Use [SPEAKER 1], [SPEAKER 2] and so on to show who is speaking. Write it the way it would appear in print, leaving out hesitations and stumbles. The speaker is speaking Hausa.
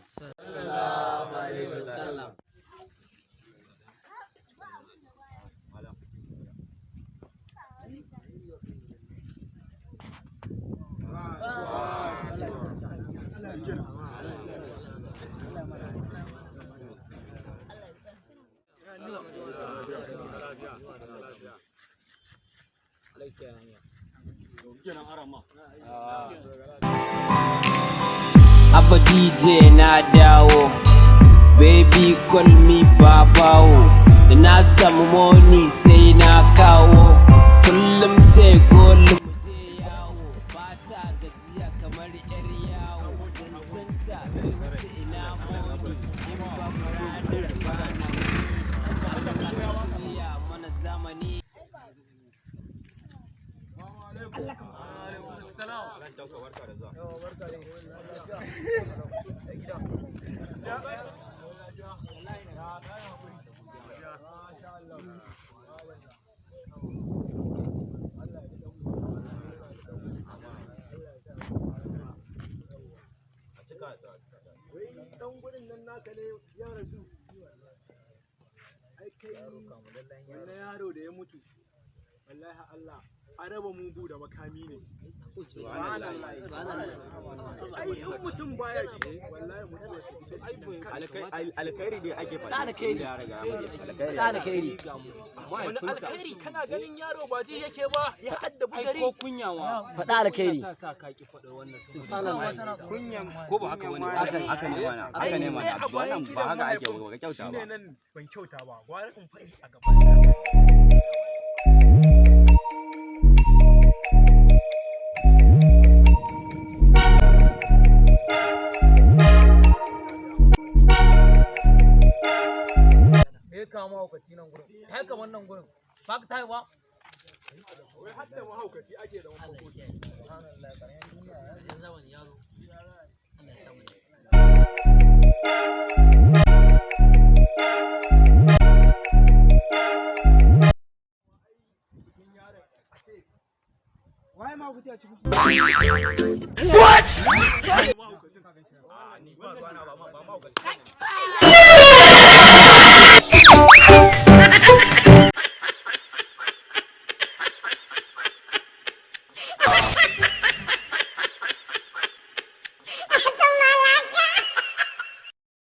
[SPEAKER 1] Sallallahu alaihi wasallam.
[SPEAKER 2] Abba DJ na dawo, baby call me babawo, da na samu money sai na kawo, kullum ce kullum je yawo, ba ta gajiya kamar yar yawo, zancenta ce ina money, in babu ranar bana shirya mana zamani.
[SPEAKER 3] Dan gurin nan naka ne ya rasu. Ai kai wannan yaro da ya mutu. Wallahi Allah, araba mugu da makami ne. Ai in mutum baya ji wallahi mutuwa shi alkhairi dai ake faɗa. Alkhairi. Wani alkhairi kana ganin yaro ba ji yake ba ya addabi gari.
[SPEAKER 1] Ko kunyawa.
[SPEAKER 4] Faɗa alkhairi.
[SPEAKER 1] Kunyan
[SPEAKER 5] ko ba haka wani haka ne mana haka ne mana wannan ba haka ake ga kyauta ba.
[SPEAKER 3] Shine nan ban kyauta ba. Gwara in faɗi a gaban sa.
[SPEAKER 4] Kama mahaukaci nan gurin, ta yi kamar nan gurin, ba ka tayi ba?
[SPEAKER 3] Wai har da mahaukaci ake da wani kotu. Wai mahaukaci a cikin What? Ni ba ruwana ba mahaukaci.